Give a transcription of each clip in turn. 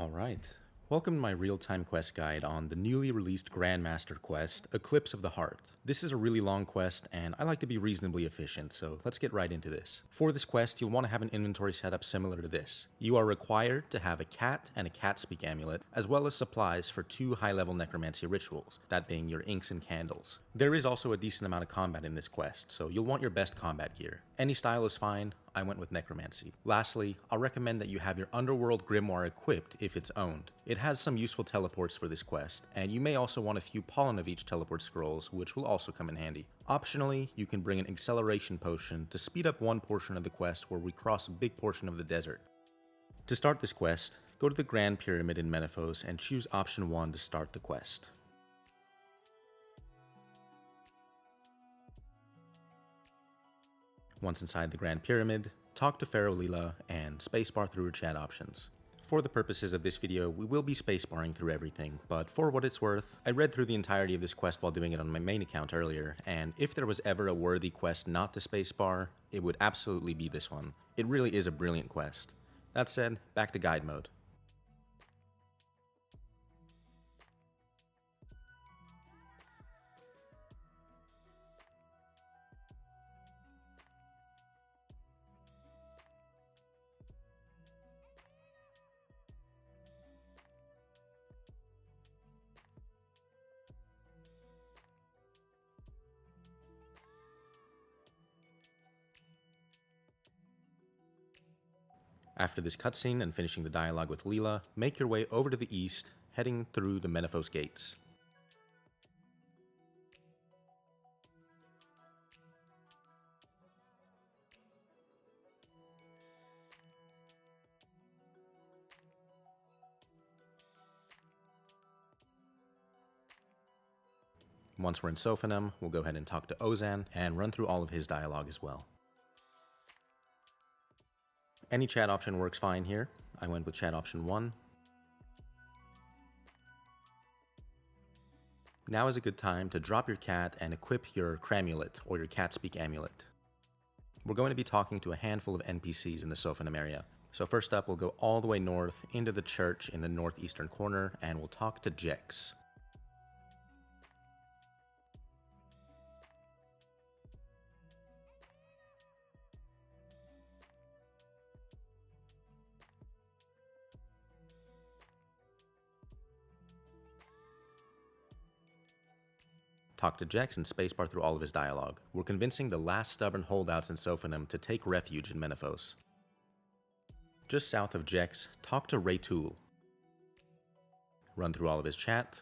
Alright, welcome to my real-time quest guide on the newly released GrandMaster quest, Eclipse of the Heartt. This is a really long quest, and I like to be reasonably efficient, so let's get right into this. For this quest, you'll want to have an inventory setup similar to this. You are required to have a cat and a cat speak amulet, as well as supplies for 2 high-level necromancy rituals, that being your inks and candles. There is also a decent amount of combat in this quest, so you'll want your best combat gear. Any style is fine. I went with necromancy. Lastly, I'll recommend that you have your underworld grimoire equipped if it's owned. It has some useful teleports for this quest, and you may also want a few pollen of each teleport scrolls, which will also come in handy. Optionally, you can bring an acceleration potion to speed up one portion of the quest where we cross a big portion of the desert. To start this quest, go to the Grand Pyramid in Menaphos and choose option 1 to start the quest. Once inside the Grand Pyramid, talk to Pharaoh Leela and spacebar through her chat options. For the purposes of this video, we will be spacebarring through everything, but for what it's worth, I read through the entirety of this quest while doing it on my main account earlier, and if there was ever a worthy quest not to spacebar, it would absolutely be this one. It really is a brilliant quest. That said, back to guide mode. After this cutscene and finishing the dialogue with Leela, make your way over to the east, heading through the Menaphos gates. Once we're in Sophanum, we'll go ahead and talk to Ozan and run through all of his dialogue as well. Any chat option works fine here. I went with chat option 1. Now is a good time to drop your cat and equip your Cramulet or your cat speak amulet. We're going to be talking to a handful of NPCs in the Sophanum area. So first up, we'll go all the way north into the church in the northeastern corner and we'll talk to Jex. Talk to Jex and spacebar through all of his dialogue. We're convincing the last stubborn holdouts in Sophanum to take refuge in Menaphos. Just south of Jex, talk to Raytool. Run through all of his chat.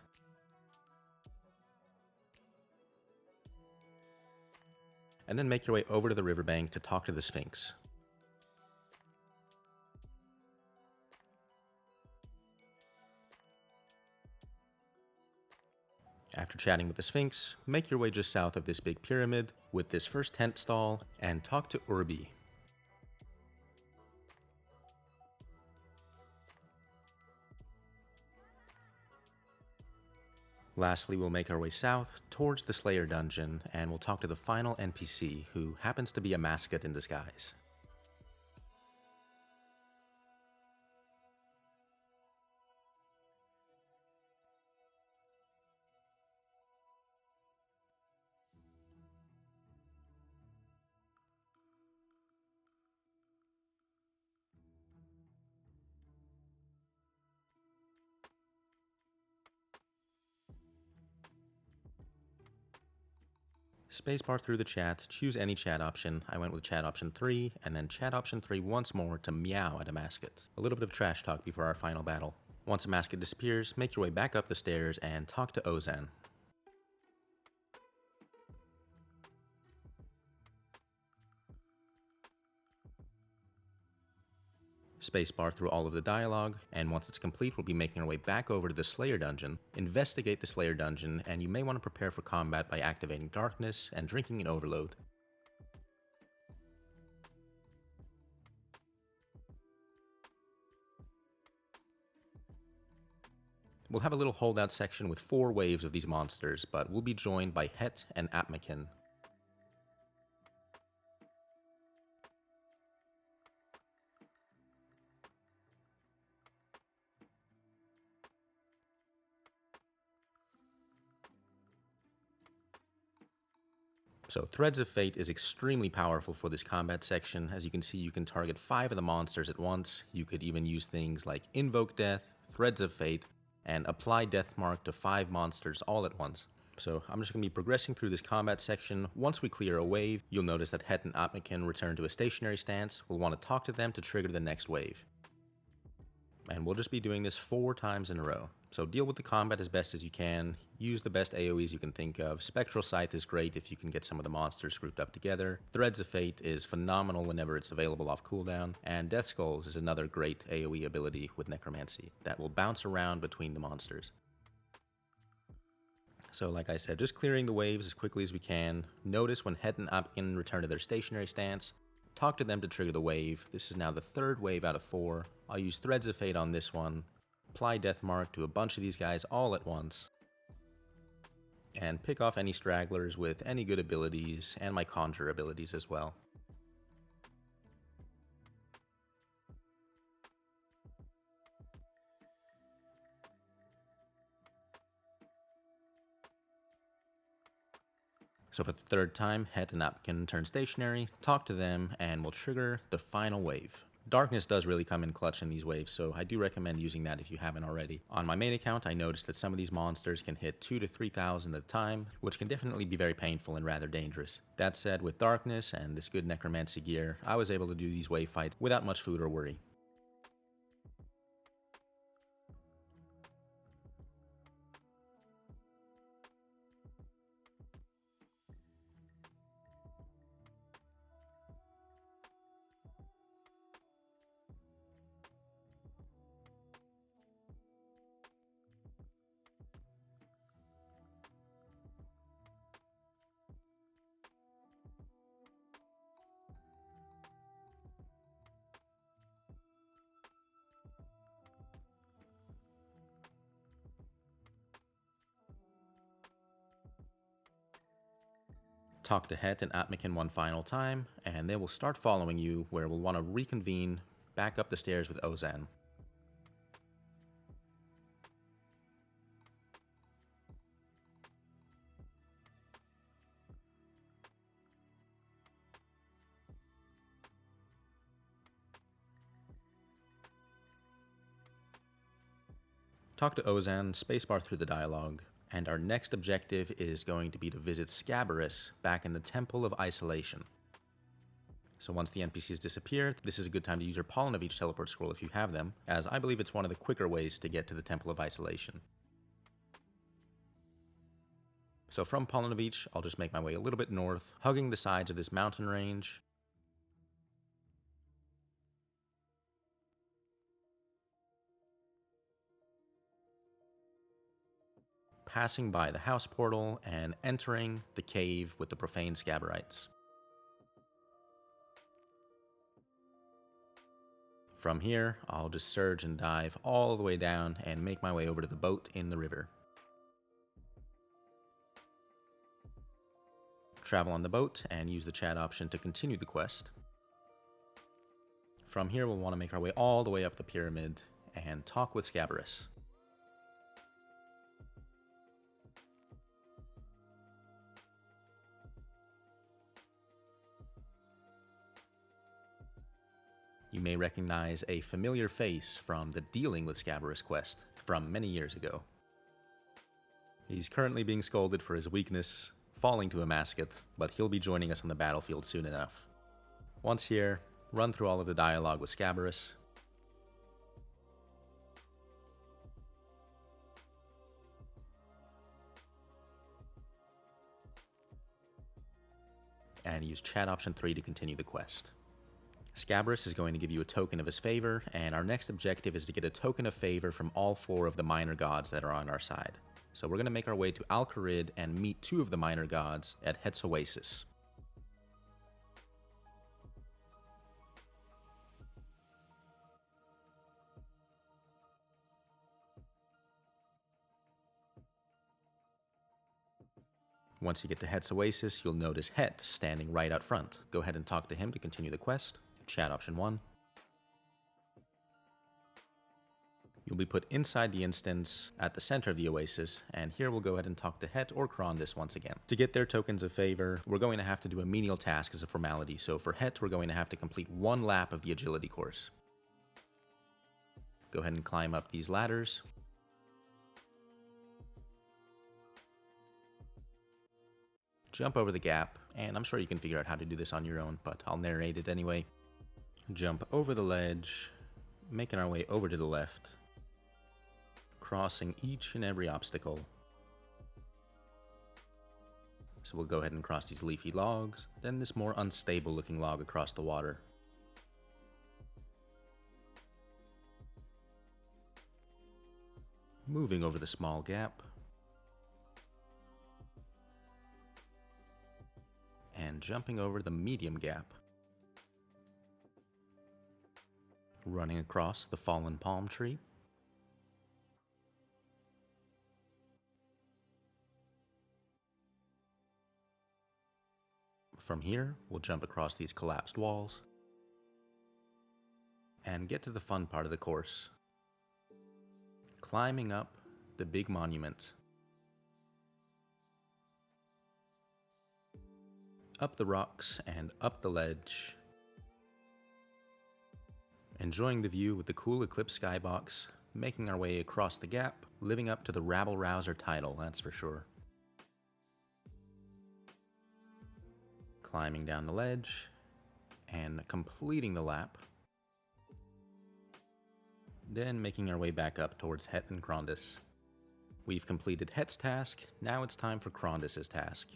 And then make your way over to the riverbank to talk to the Sphinx. After chatting with the Sphinx, make your way just south of this big pyramid with this first tent stall and talk to Urbi. Lastly, we'll make our way south towards the Slayer dungeon and we'll talk to the final NPC who happens to be Amascut in disguise. Spacebar through the chat, choose any chat option. I went with chat option 3, and then chat option 3 once more to meow at Amascut. A little bit of trash talk before our final battle. Once Amascut disappears, make your way back up the stairs and talk to Ozan. Spacebar through all of the dialogue, and once it's complete, we'll be making our way back over to the Slayer dungeon, investigate the Slayer dungeon, and you may want to prepare for combat by activating Darkness and drinking an Overload. We'll have a little holdout section with 4 waves of these monsters, but we'll be joined by Heartt and Apmakin. So Threads of Fate is extremely powerful for this combat section. As you can see, you can target 5 of the monsters at once. You could even use things like Invoke Death, Threads of Fate, and apply Death Mark to 5 monsters all at once. So I'm just going to be progressing through this combat section. Once we clear a wave, you'll notice that Heartt and Amascut return to a stationary stance. We'll want to talk to them to trigger the next wave. And we'll just be doing this 4 times in a row. So deal with the combat as best as you can. Use the best AoEs you can think of. Spectral Scythe is great if you can get some of the monsters grouped up together. Threads of Fate is phenomenal whenever it's available off cooldown. And Death Skulls is another great AoE ability with Necromancy that will bounce around between the monsters. So like I said, just clearing the waves as quickly as we can. Notice when Heartt and Amascut return to their stationary stance. Talk to them to trigger the wave. This is now the 3rd wave out of 4. I'll use Threads of Fate on this one. Apply Death Mark to a bunch of these guys all at once. And pick off any stragglers with any good abilities, and my Conjure abilities as well. So for the 3rd time, Heartt and Amascut turn stationary, talk to them, and we'll trigger the final wave. Darkness does really come in clutch in these waves, so I do recommend using that if you haven't already. On my main account, I noticed that some of these monsters can hit 2,000 to 3,000 at a time, which can definitely be very painful and rather dangerous. That said, with Darkness and this good Necromancy gear, I was able to do these wave fights without much food or worry. Talk to Heartt and Amascut one final time, and they will start following you, where we'll want to reconvene back up the stairs with Ozan. Talk to Ozan, spacebar through the dialogue, and our next objective is going to be to visit Scabarus back in the Temple of Isolation. So once the NPCs disappear, this is a good time to use your Pollen of each teleport scroll if you have them, as I believe it's one of the quicker ways to get to the Temple of Isolation. So from Pollen of each, I'll just make my way a little bit north, hugging the sides of this mountain range. Passing by the house portal and entering the cave with the profane Scabarites. From here, I'll just surge and dive all the way down and make my way over to the boat in the river. Travel on the boat and use the chat option to continue the quest. From here, we'll want to make our way all the way up the pyramid and talk with Scabarus. You may recognize a familiar face from the Dealing with Scabarus quest from many years ago. He's currently being scolded for his weakness, falling to Amascut, but he'll be joining us on the battlefield soon enough. Once here, run through all of the dialogue with Scabarus. And use chat option 3 to continue the quest. Scabarus is going to give you a token of his favor, and our next objective is to get a token of favor from all 4 of the minor gods that are on our side. So we're going to make our way to Al-Kharid and meet 2 of the minor gods at Heartt's Oasis. Once you get to Heartt's Oasis, you'll notice Heartt standing right out front. Go ahead and talk to him to continue the quest. Chat option 1. You'll be put inside the instance at the center of the oasis, and here we'll go ahead and talk to Heartt or Krondys once again. To get their tokens of favor, we're going to have to do a menial task as a formality, so for Heartt, we're going to have to complete 1 lap of the agility course. Go ahead and climb up these ladders. Jump over the gap, and I'm sure you can figure out how to do this on your own, but I'll narrate it anyway. Jump over the ledge, making our way over to the left, crossing each and every obstacle. So we'll go ahead and cross these leafy logs, then this more unstable looking log across the water. Moving over the small gap, and jumping over the medium gap. Running across the fallen palm tree. From here, we'll jump across these collapsed walls and get to the fun part of the course. Climbing up the big monument. Up the rocks and up the ledge. Enjoying the view with the cool Eclipse skybox, making our way across the gap, living up to the rabble-rouser title, that's for sure. Climbing down the ledge, and completing the lap. Then making our way back up towards Heartt and Krondys. We've completed Heartt's task, now it's time for Krondys' task.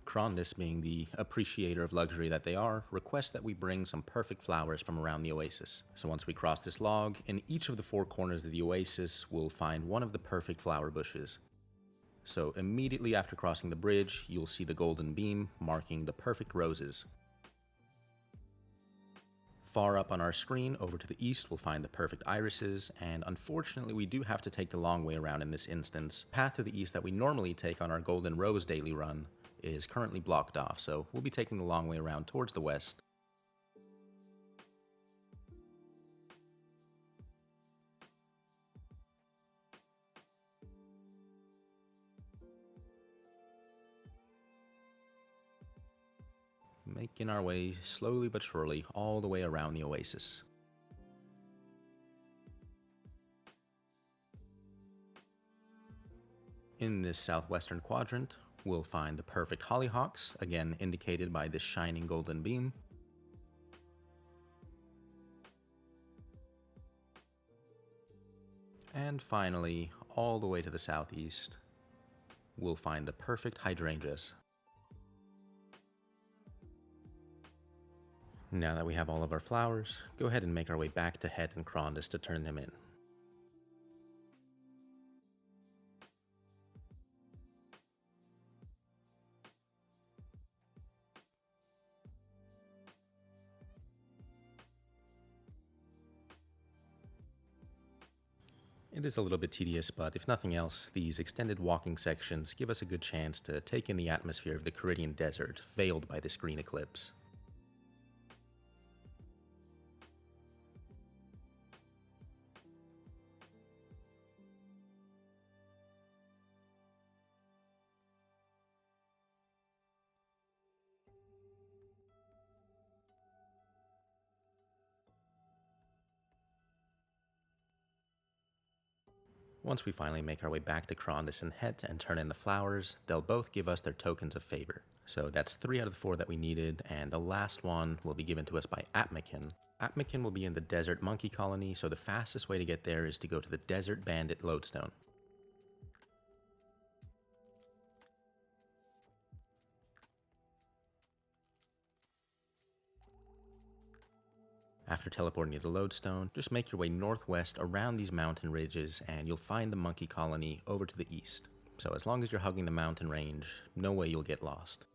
Krondys, being the appreciator of luxury that they are, requests that we bring some perfect flowers from around the oasis. So once we cross this log, in each of the 4 corners of the oasis, we'll find one of the perfect flower bushes. So immediately after crossing the bridge, you'll see the golden beam marking the perfect roses. Far up on our screen, over to the east, we'll find the perfect irises, and unfortunately we do have to take the long way around in this instance. The path to the east that we normally take on our golden rose daily run is currently blocked off, so we'll be taking the long way around towards the west. Making our way slowly but surely all the way around the oasis. In this southwestern quadrant, we'll find the perfect hollyhocks, again indicated by this shining golden beam. And finally, all the way to the southeast, we'll find the perfect hydrangeas. Now that we have all of our flowers, go ahead and make our way back to Heartt and Krondys to turn them in. It is a little bit tedious, but if nothing else, these extended walking sections give us a good chance to take in the atmosphere of the Caridian desert, veiled by this green eclipse. Once we finally make our way back to Krondys and Heartt and turn in the flowers, they'll both give us their tokens of favor. So that's 3 out of the 4 that we needed, and the last one will be given to us by Amascut. Amascut will be in the desert monkey colony, so the fastest way to get there is to go to the desert bandit lodestone. After teleporting to the lodestone, just make your way northwest around these mountain ridges and you'll find the monkey colony over to the east. So as long as you're hugging the mountain range, no way you'll get lost.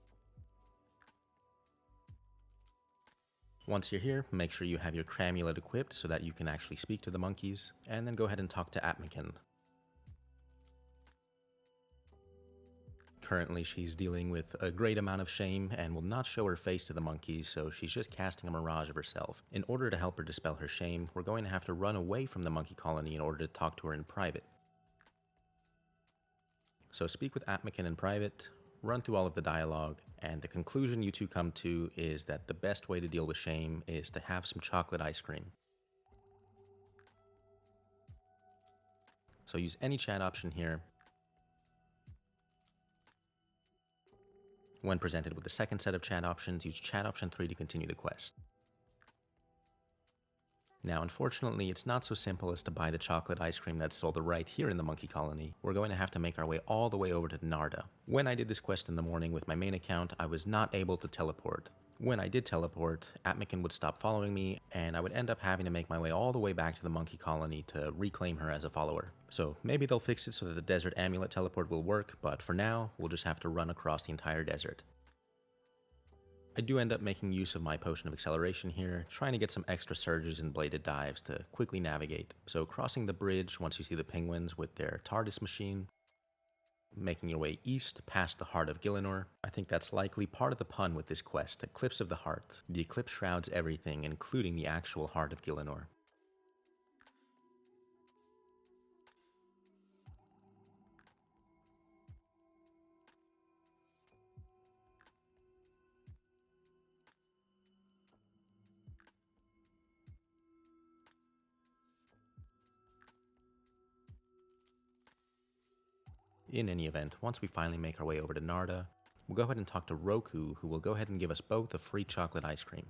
Once you're here, make sure you have your cramulet equipped so that you can actually speak to the monkeys, and then go ahead and talk to Atmakin. Currently, she's dealing with a great amount of shame and will not show her face to the monkeys, so she's just casting a mirage of herself. In order to help her dispel her shame, we're going to have to run away from the monkey colony in order to talk to her in private. So speak with Atmakin in private, run through all of the dialogue, and the conclusion you two come to is that the best way to deal with shame is to have some chocolate ice cream. So use any chat option here. When presented with the second set of chat options, use chat option 3 to continue the quest. Now, unfortunately, it's not so simple as to buy the chocolate ice cream that's sold right here in the monkey colony. We're going to have to make our way all the way over to Narda. When I did this quest in the morning with my main account, I was not able to teleport. When I did teleport, Atmakin would stop following me, and I would end up having to make my way all the way back to the monkey colony to reclaim her as a follower. So maybe they'll fix it so that the desert amulet teleport will work, but for now, we'll just have to run across the entire desert. I do end up making use of my potion of acceleration here, trying to get some extra surges and bladed dives to quickly navigate. So crossing the bridge once you see the penguins with their TARDIS machine, making your way east past the Heart of Gielinor. I think that's likely part of the pun with this quest, Eclipse of the Heartt. The eclipse shrouds everything, including the actual Heart of Gielinor. In any event, once we finally make our way over to Narda, we'll go ahead and talk to Roku, who will go ahead and give us both a free chocolate ice cream.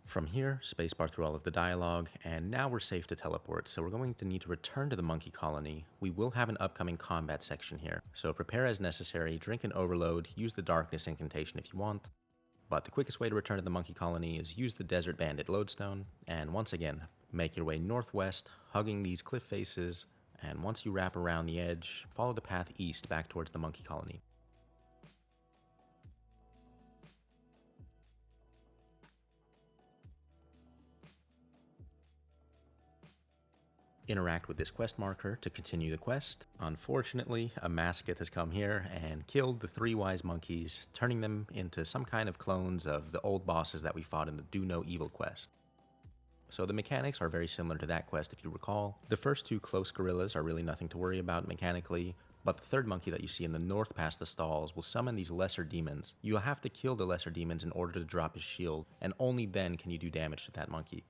From here, spacebar through all of the dialogue, and now we're safe to teleport, so we're going to need to return to the monkey colony. We will have an upcoming combat section here, so prepare as necessary, drink an overload, use the darkness incantation if you want, but the quickest way to return to the monkey colony is use the desert bandit lodestone, and once again, make your way northwest, hugging these cliff faces, and once you wrap around the edge, follow the path east back towards the monkey colony. Interact with this quest marker to continue the quest. Unfortunately, Amascut has come here and killed the 3 wise monkeys, turning them into some kind of clones of the old bosses that we fought in the Do No Evil quest. So the mechanics are very similar to that quest if you recall. The first 2 close gorillas are really nothing to worry about mechanically, but the 3rd monkey that you see in the north past the stalls will summon these lesser demons. You'll have to kill the lesser demons in order to drop his shield, and only then can you do damage to that monkey.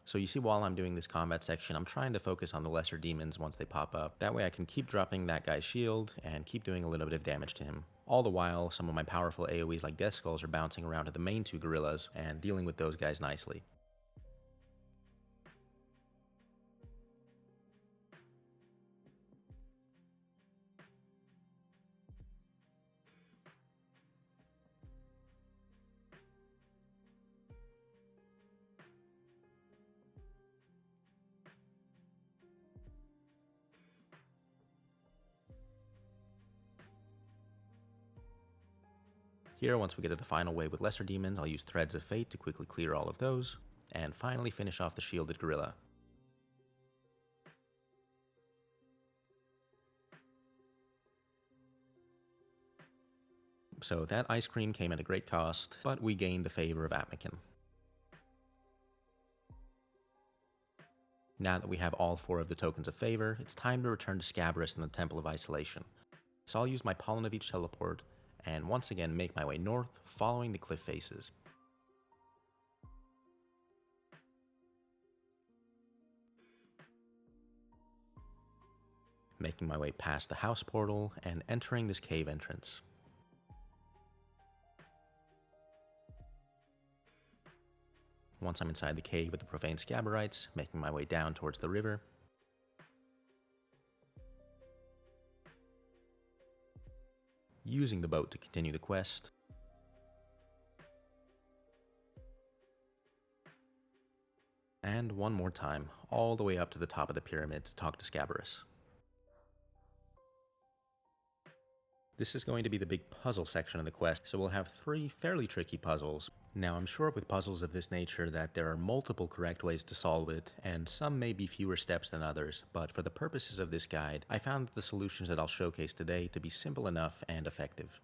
So you see, while I'm doing this combat section, I'm trying to focus on the lesser demons once they pop up. That way I can keep dropping that guy's shield and keep doing a little bit of damage to him. All the while, some of my powerful AoEs like Death Skulls are bouncing around to the main 2 gorillas and dealing with those guys nicely. Here, once we get to the final wave with lesser demons, I'll use Threads of Fate to quickly clear all of those, and finally finish off the shielded gorilla. So that ice cream came at a great cost, but we gained the favor of Atmakin. Now that we have all 4 of the tokens of favor, it's time to return to Scabrous in the Temple of Isolation. So I'll use my Pollen of Each teleport, and once again make my way north, following the cliff faces. Making my way past the house portal and entering this cave entrance. Once I'm inside the cave with the profane Scabberites, making my way down towards the river. Using the boat to continue the quest. And one more time, all the way up to the top of the pyramid to talk to Scabrous. This is going to be the big puzzle section of the quest, so we'll have 3 fairly tricky puzzles. Now, I'm sure with puzzles of this nature that there are multiple correct ways to solve it, and some may be fewer steps than others, but for the purposes of this guide, I found the solutions that I'll showcase today to be simple enough and effective.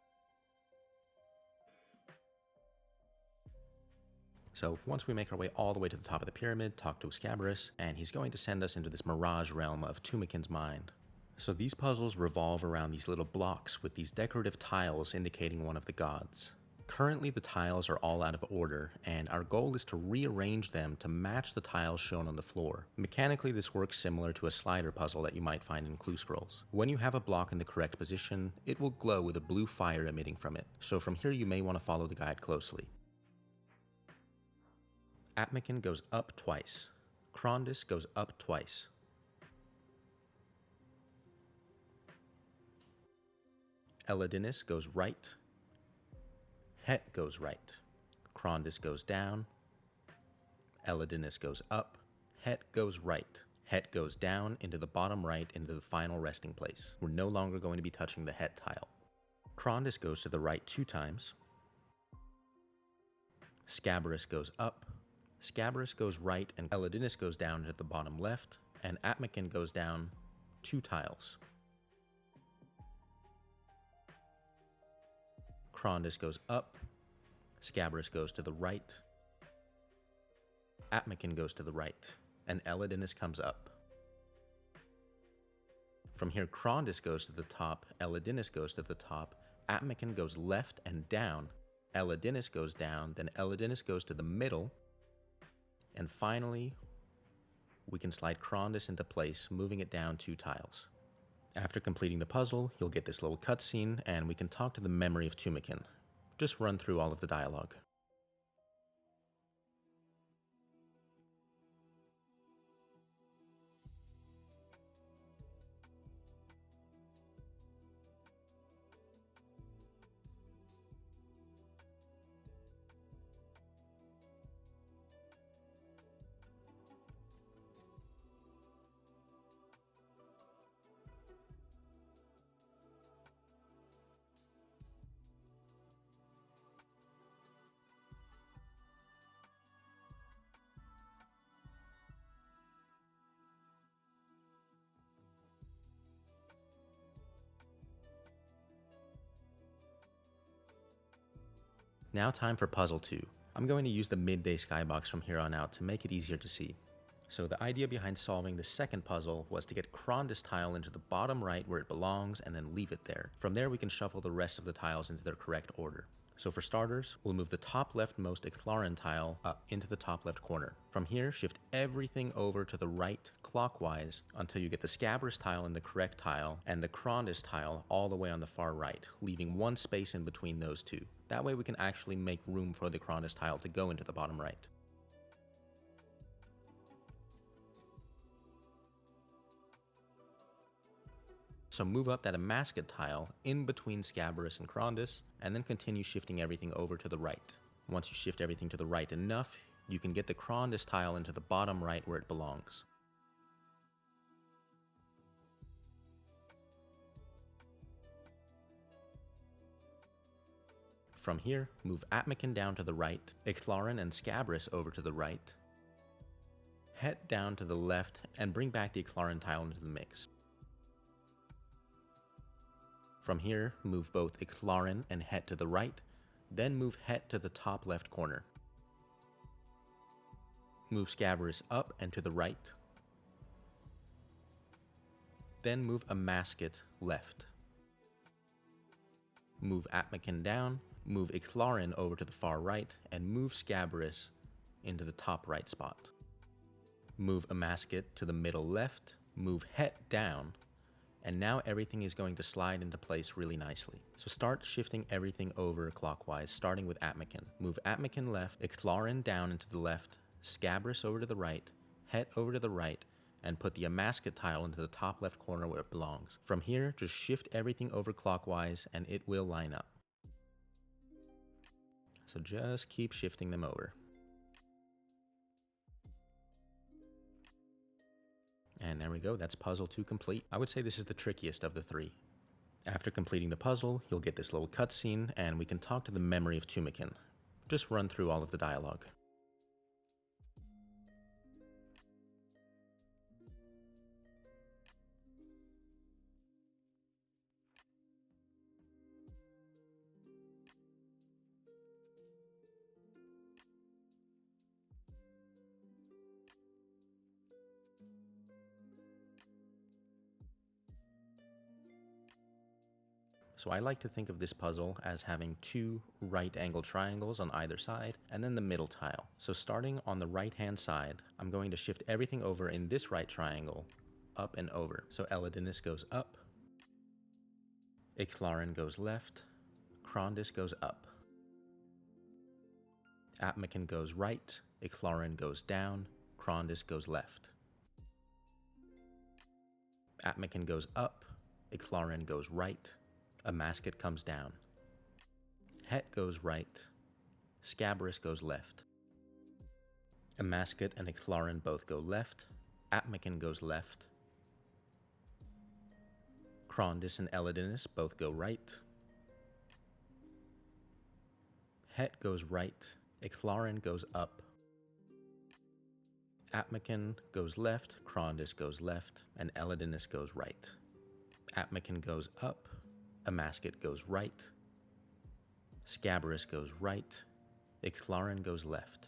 So once we make our way all the way to the top of the pyramid, talk to Scabrous, and he's going to send us into this mirage realm of Tumikin's mind. So these puzzles revolve around these little blocks with these decorative tiles indicating one of the gods. Currently the tiles are all out of order, and our goal is to rearrange them to match the tiles shown on the floor. Mechanically, this works similar to a slider puzzle that you might find in clue scrolls. When you have a block in the correct position, it will glow with a blue fire emitting from it, so from here you may want to follow the guide closely. Atmakin goes up twice. Krondys goes up twice. Eladinis goes right. Heartt goes right. Krondys goes down. Eladinis goes up. Heartt goes right. Heartt goes down into the bottom right into the final resting place. We're no longer going to be touching the Heartt tile. Krondys goes to the right 2 times. Scabrous goes up. Scabrous goes right, and Eladinis goes down to the bottom left, and Atmakin goes down 2 tiles. Krondys goes up. Scabrous goes to the right. Atmakin goes to the right, and Eladinis comes up. From here, Krondys goes to the top, Eladinis goes to the top, Atmakin goes left and down, Eladinis goes down, then Eladinis goes to the middle, and finally, we can slide Krondys into place, moving it down 2 tiles. After completing the puzzle, you'll get this little cutscene, and we can talk to the memory of Tumikin. Just run through all of the dialogue. Now time for puzzle 2. I'm going to use the midday skybox from here on out to make it easier to see. So the idea behind solving the second puzzle was to get Krondys tile into the bottom right where it belongs and then leave it there. From there we can shuffle the rest of the tiles into their correct order. So for starters, we'll move the top leftmost Eclipse tile up into the top left corner. From here, shift everything over to the right clockwise until you get the Scabrous tile in the correct tile and the Krondys tile all the way on the far right, leaving 1 space in between those 2. That way we can actually make room for the Krondys tile to go into the bottom right. So move up that Amascut tile in between Scabrous and Krondys, and then continue shifting everything over to the right. Once you shift everything to the right enough, you can get the Krondys tile into the bottom right where it belongs. From here, move Atmakin down to the right, Eclipse and Scabrous over to the right, Heartt down to the left, and bring back the Eclipse tile into the mix. From here, move both Eclipse and Heartt to the right, then move Heartt to the top left corner. Move Scabrous up and to the right, then move Amascut left. Move Atmakin down, move Eclipse over to the far right, and move Scabrous into the top right spot. Move Amascut to the middle left, move Heartt down, and now everything is going to slide into place really nicely. So start shifting everything over clockwise, starting with Atmakin. Move Atmakin left, Eclipse down into the left, Scabrous over to the right, Heartt over to the right, and put the Amascut tile into the top left corner where it belongs. From here, just shift everything over clockwise and it will line up. So just keep shifting them over. And there we go, that's puzzle 2 complete. I would say this is the trickiest of the 3. After completing the puzzle, you'll get this little cutscene, and we can talk to the memory of Tumikin. Just run through all of the dialogue. So I like to think of this puzzle as having 2 right-angled triangles on either side, and then the middle tile. So starting on the right-hand side, I'm going to shift everything over in this right triangle, up and over. So Elidinus goes up, Iclarin goes left, Krondys goes up. Atmakin goes right, Iclarin goes down, Krondys goes left. Atmakin goes up, Iclarin goes right, Amascut comes down. Heartt goes right, Scabrous goes left. Amascut and Iclarin both go left, Atmakin goes left. Krondys and Elidinus both go right. Heartt goes right, Iclarin goes up. Atmakin goes left, Krondys goes left, and Elidinus goes right. Atmakin goes up, Amascut goes right. Scabrous goes right, Iclarin goes left.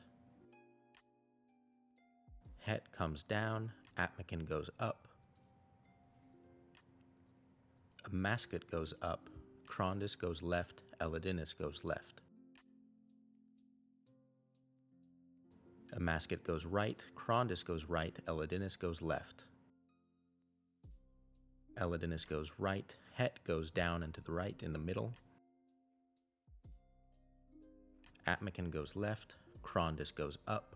Heartt comes down, Atmakin goes up. Amascut goes up, Krondys goes left, Elidinus goes left. Amascut goes right, Krondys goes right, Elidinus goes left. Elidinus goes right, Heartt goes down and to the right in the middle. Atmakin goes left, Krondys goes up.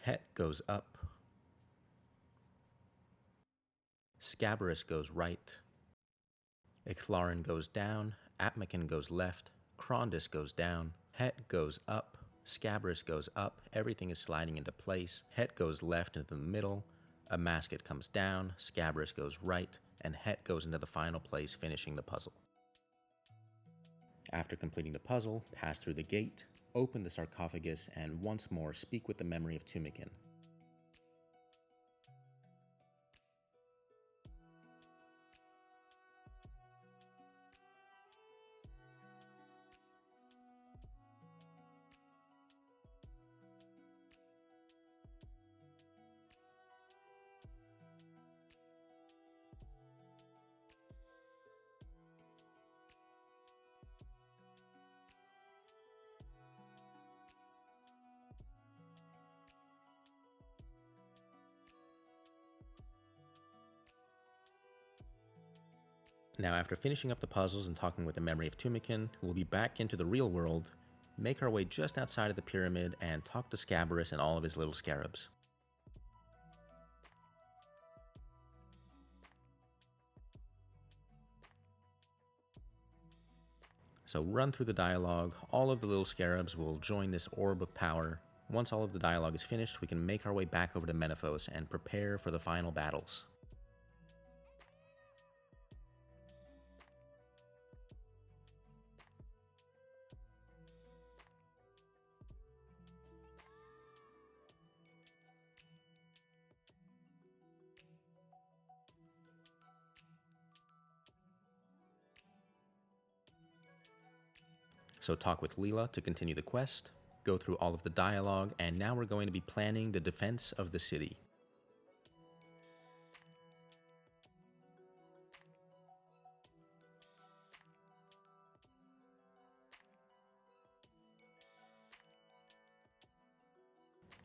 Heartt goes up. Scabrous goes right. Iclarin goes down, Atmakin goes left, Krondys goes down, Heartt goes up, Scabrous goes up, everything is sliding into place. Heartt goes left into the middle, Amascut comes down, Scabrous goes right, and Heartt goes into the final place, finishing the puzzle. After completing the puzzle, pass through the gate, open the sarcophagus, and once more speak with the memory of Tumikin. Now, after finishing up the puzzles and talking with the memory of Tumikin, we'll be back into the real world, make our way just outside of the pyramid, and talk to Scabrous and all of his little scarabs. So run through the dialogue, all of the little scarabs will join this orb of power. Once all of the dialogue is finished, we can make our way back over to Menaphos and prepare for the final battles. So talk with Leela to continue the quest, go through all of the dialogue, and now we're going to be planning the defense of the city.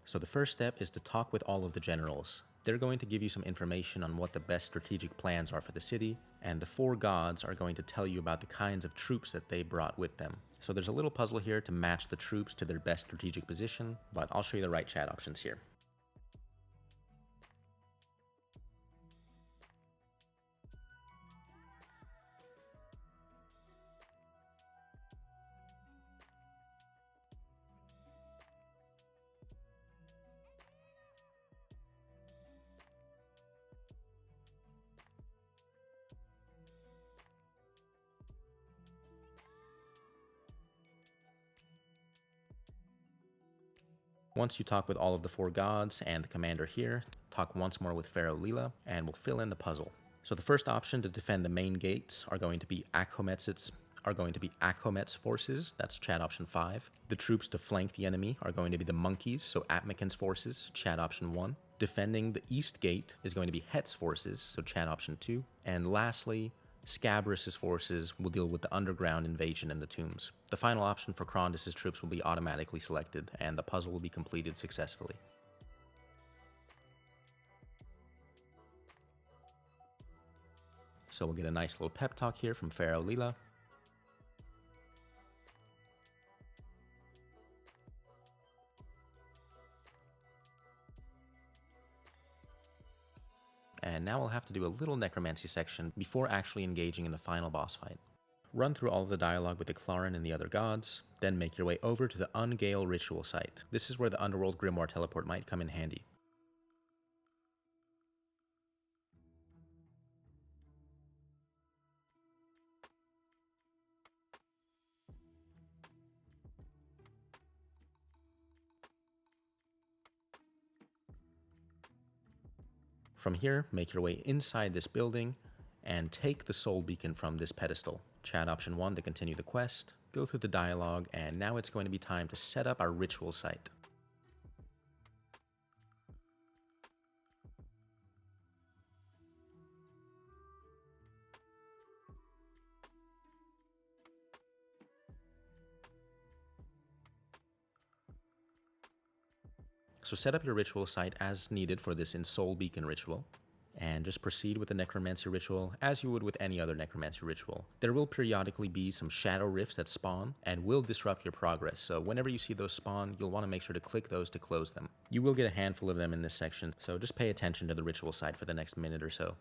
So the first step is to talk with all of the generals. They're going to give you some information on what the best strategic plans are for the city, and the 4 gods are going to tell you about the kinds of troops that they brought with them. So there's a little puzzle here to match the troops to their best strategic position, but I'll show you the right chat options here. Once you talk with all of the 4 gods and the commander here, talk once more with Pharaoh Lila, and we'll fill in the puzzle. So the first option to defend the main gates are going to be Akhomet's forces, that's chat option 5. The troops to flank the enemy are going to be the monkeys, so Atmaken's forces, chat option 1. Defending the east gate is going to be Hett's forces, so chat option 2. And lastly, Scabrous' forces will deal with the underground invasion in the tombs. The final option for Krondus' troops will be automatically selected, and the puzzle will be completed successfully. So we'll get a nice little pep talk here from Pharaoh Lila. And now we'll have to do a little necromancy section before actually engaging in the final boss fight. Run through all of the dialogue with the Eclipse and the other gods, then make your way over to the Ungale ritual site. This is where the Underworld Grimoire teleport might come in handy. From here, make your way inside this building and take the soul beacon from this pedestal. Chat option 1 to continue the quest, go through the dialogue, and now it's going to be time to set up our ritual site. So set up your ritual site as needed for this Soul Beacon ritual, and just proceed with the necromancy ritual as you would with any other necromancy ritual. There will periodically be some shadow rifts that spawn and will disrupt your progress, so whenever you see those spawn, you'll want to make sure to click those to close them. You will get a handful of them in this section, so just pay attention to the ritual site for the next minute or so.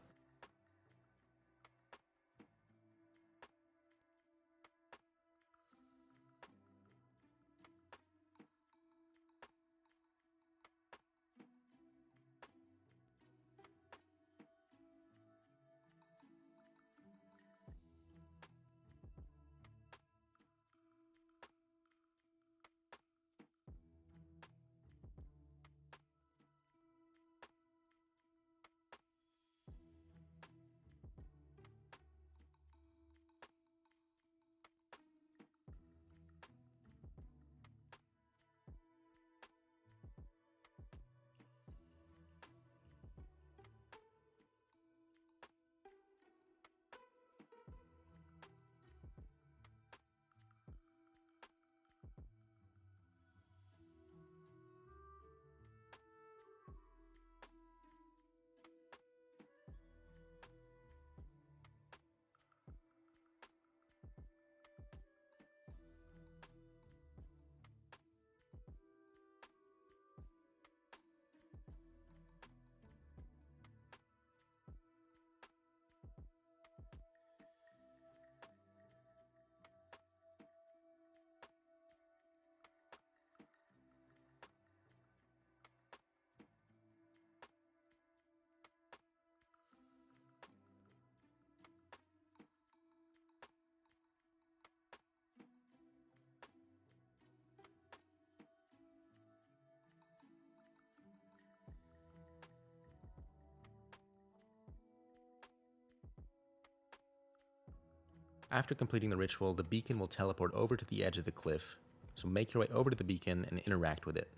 After completing the ritual, the beacon will teleport over to the edge of the cliff, so make your way over to the beacon and interact with it.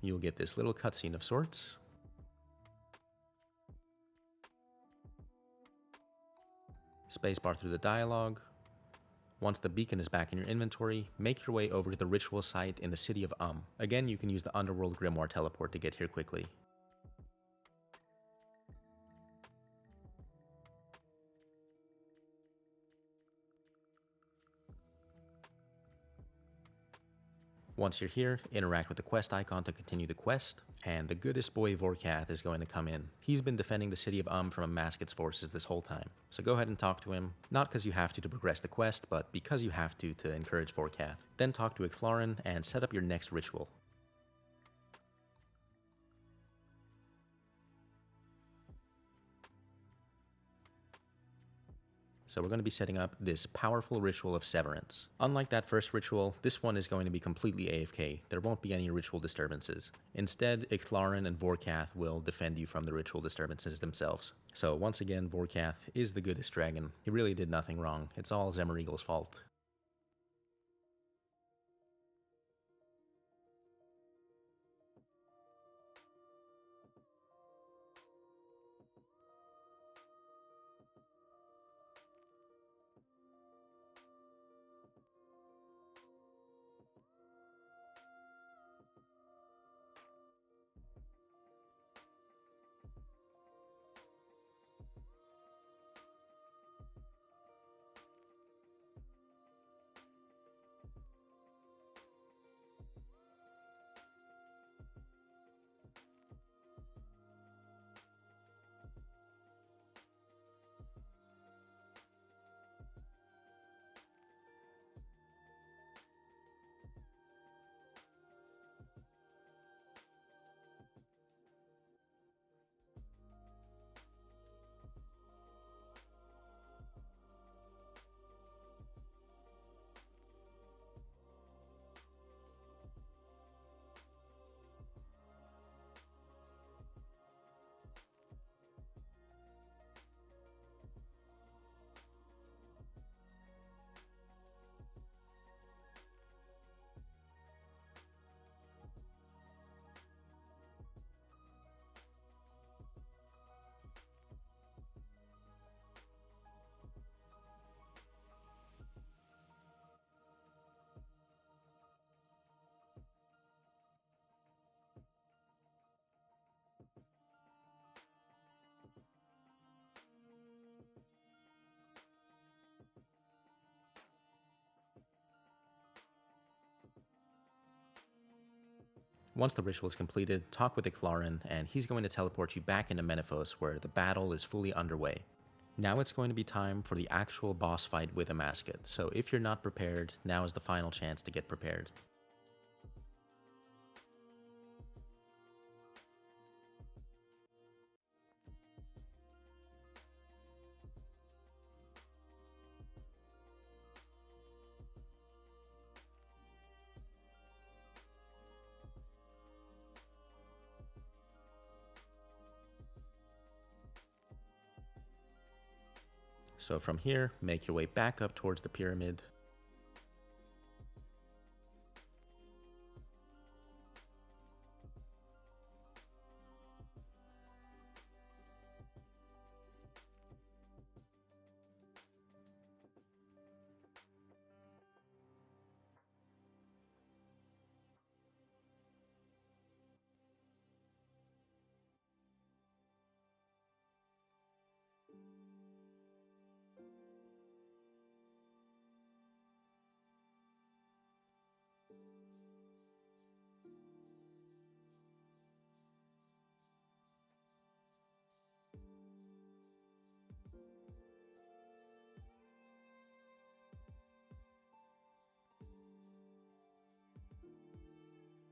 You'll get this little cutscene of sorts. Spacebar through the dialogue. Once the beacon is back in your inventory, make your way over to the ritual site in the city of Again, you can use the Underworld Grimoire teleport to get here quickly. Once you're here, interact with the quest icon to continue the quest, and the goodest boy Vorkath is going to come in. He's been defending the city of from Amaskut's forces this whole time, so go ahead and talk to him, not because you have to progress the quest, but because you have to encourage Vorkath. Then talk to Eclipse and set up your next ritual. So we're going to be setting up this powerful ritual of severance. Unlike that first ritual, this one is going to be completely AFK. There won't be any ritual disturbances. Instead, Icthlarin and Vorkath will defend you from the ritual disturbances themselves. So once again, Vorkath is the goodest dragon. He really did nothing wrong. It's all Zemreagle's fault. Once the ritual is completed, talk with Icthlarin, and he's going to teleport you back into Menaphos, where the battle is fully underway. Now it's going to be time for the actual boss fight with Amascut, so if you're not prepared, now is the final chance to get prepared. So from here, make your way back up towards the pyramid.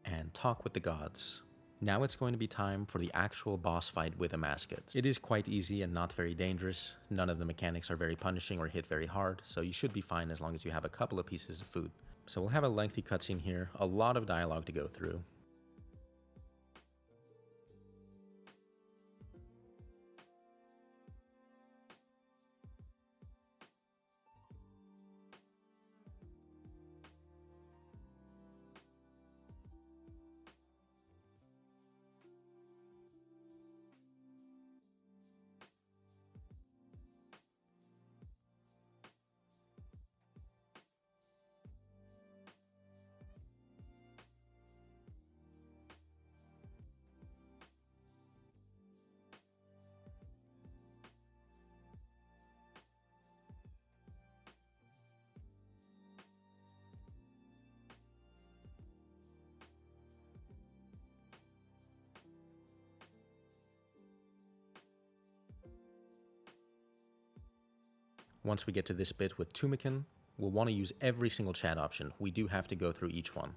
And talk with the gods. Now it's going to be time for the actual boss fight with Amascut. It is quite easy and not very dangerous. None of the mechanics are very punishing or hit very hard, so you should be fine as long as you have a couple of pieces of food. So we'll have a lengthy cutscene here, a lot of dialogue to go through. Once we get to this bit with Tumikin, we'll want to use every single chat option. We do have to go through each one.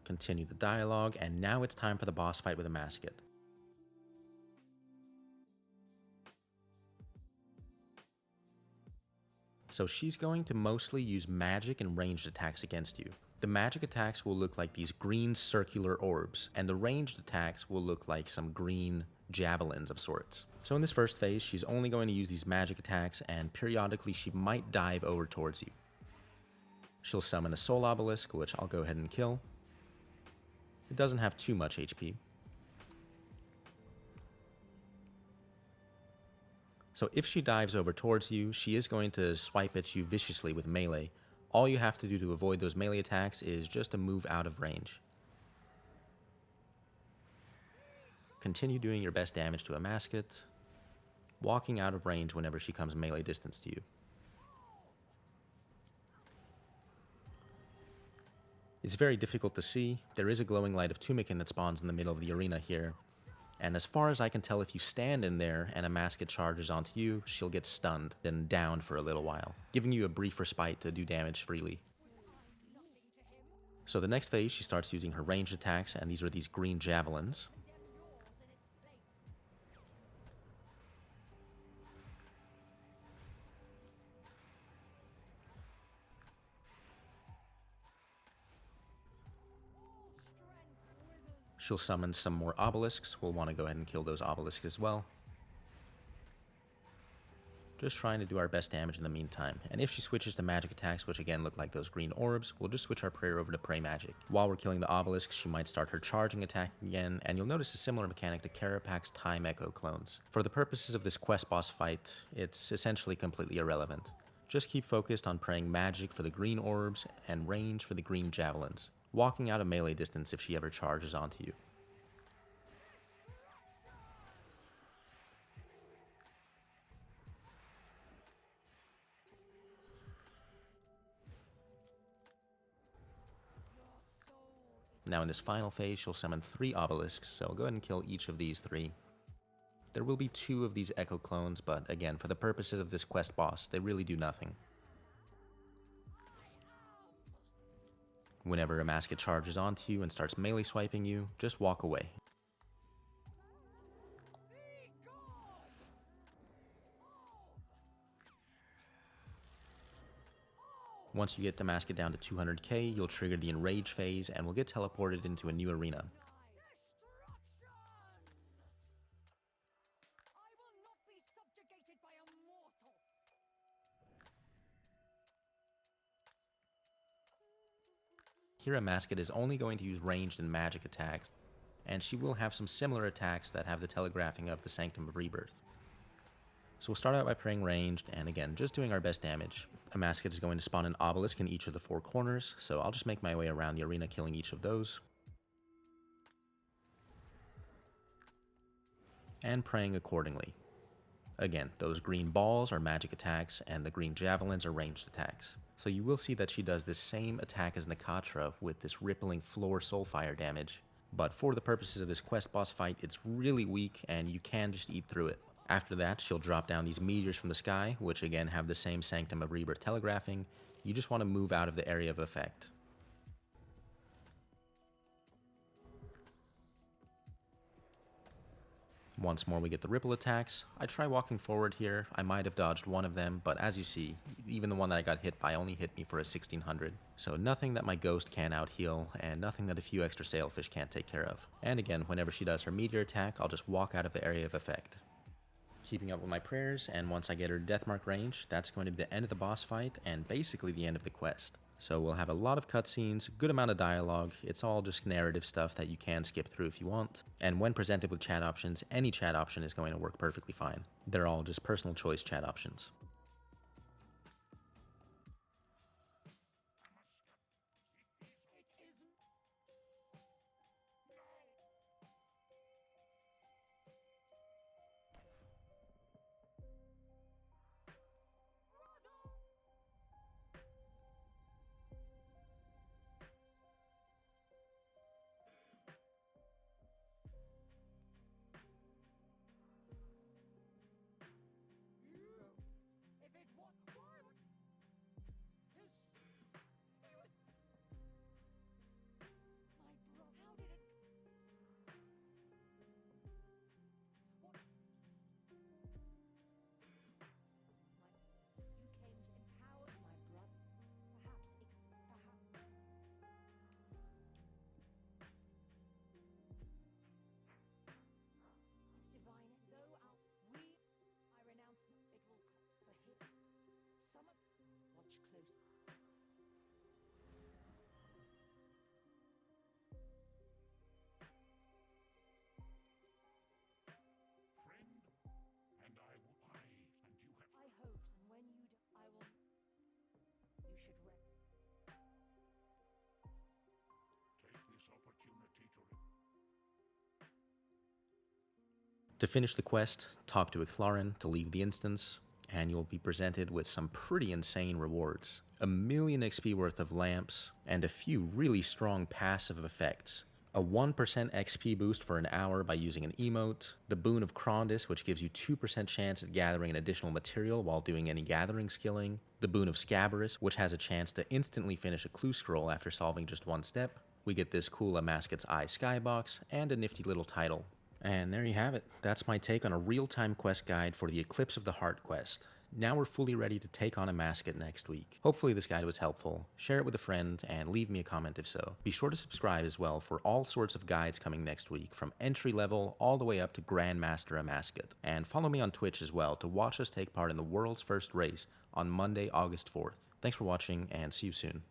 Continue the dialogue, and now it's time for the boss fight with Amascut. So she's going to mostly use magic and ranged attacks against you. The magic attacks will look like these green circular orbs, and the ranged attacks will look like some green javelins of sorts. So in this first phase, she's only going to use these magic attacks, and periodically she might dive over towards you. She'll summon a soul obelisk, which I'll go ahead and kill. It doesn't have too much HP. So if she dives over towards you, she is going to swipe at you viciously with melee. All you have to do to avoid those melee attacks is just to move out of range. Continue doing your best damage to Amascut, walking out of range whenever she comes melee distance to you. It's very difficult to see. There is a glowing light of Tumikin that spawns in the middle of the arena here. And as far as I can tell, if you stand in there and Amascut charges onto you, she'll get stunned, then down for a little while, giving you a brief respite to do damage freely. So the next phase, she starts using her ranged attacks, and these are these green javelins. She'll summon some more obelisks. We'll want to go ahead and kill those obelisks as well. Just trying to do our best damage in the meantime. And if she switches to magic attacks, which again look like those green orbs, we'll just switch our prayer over to pray magic. While we're killing the obelisks, she might start her charging attack again, and you'll notice a similar mechanic to Karapak's Time Echo clones. For the purposes of this quest boss fight, it's essentially completely irrelevant. Just keep focused on praying magic for the green orbs and range for the green javelins, walking out of melee distance if she ever charges onto you. Now in this final phase, she'll summon 3 obelisks, so I'll go ahead and kill each of these 3. There will be 2 of these echo clones, but again, for the purposes of this quest boss, they really do nothing. Whenever Amascut charges onto you and starts melee swiping you, just walk away. Once you get Amascut down to 200k, you'll trigger the Enrage phase and will get teleported into a new arena. Here Amascut is only going to use ranged and magic attacks, and she will have some similar attacks that have the telegraphing of the Sanctum of Rebirth. So we'll start out by praying ranged, and again, just doing our best damage. Amascut is going to spawn an obelisk in each of the 4 corners, so I'll just make my way around the arena killing each of those. And praying accordingly. Again, those green balls are magic attacks, and the green javelins are ranged attacks. So you will see that she does this same attack as Nakatra with this rippling floor soulfire damage. But for the purposes of this quest boss fight, it's really weak, and you can just eat through it. After that, she'll drop down these meteors from the sky, which again have the same Sanctum of Rebirth telegraphing. You just want to move out of the area of effect. Once more we get the ripple attacks. I try walking forward here. I might have dodged one of them, but as you see, even the one that I got hit by only hit me for a 1600. So nothing that my ghost can't out heal, and nothing that a few extra sailfish can't take care of. And again, whenever she does her meteor attack, I'll just walk out of the area of effect. Keeping up with my prayers, and once I get her deathmark range, that's going to be the end of the boss fight, and basically the end of the quest. So we'll have a lot of cutscenes, a good amount of dialogue. It's all just narrative stuff that you can skip through if you want. And when presented with chat options, any chat option is going to work perfectly fine. They're all just personal choice chat options. To finish the quest, talk to Eclipse to leave the instance, and you'll be presented with some pretty insane rewards. 1,000,000 XP worth of lamps, and a few really strong passive effects. A 1% XP boost for an hour by using an emote, the boon of Krondis, which gives you 2% chance at gathering an additional material while doing any gathering skilling, the boon of Scabarus, which has a chance to instantly finish a clue scroll after solving just one step. We get this cool Amaskut's Eye skybox, and a nifty little title. And there you have it. That's my take on a real-time quest guide for the Eclipse of the Heartt quest. Now we're fully ready to take on Amascut next week. Hopefully this guide was helpful. Share it with a friend, and leave me a comment if so. Be sure to subscribe as well for all sorts of guides coming next week, from entry level all the way up to GrandMaster Amascut. And follow me on Twitch as well to watch us take part in the world's first race on Monday, August 4th. Thanks for watching, and see you soon.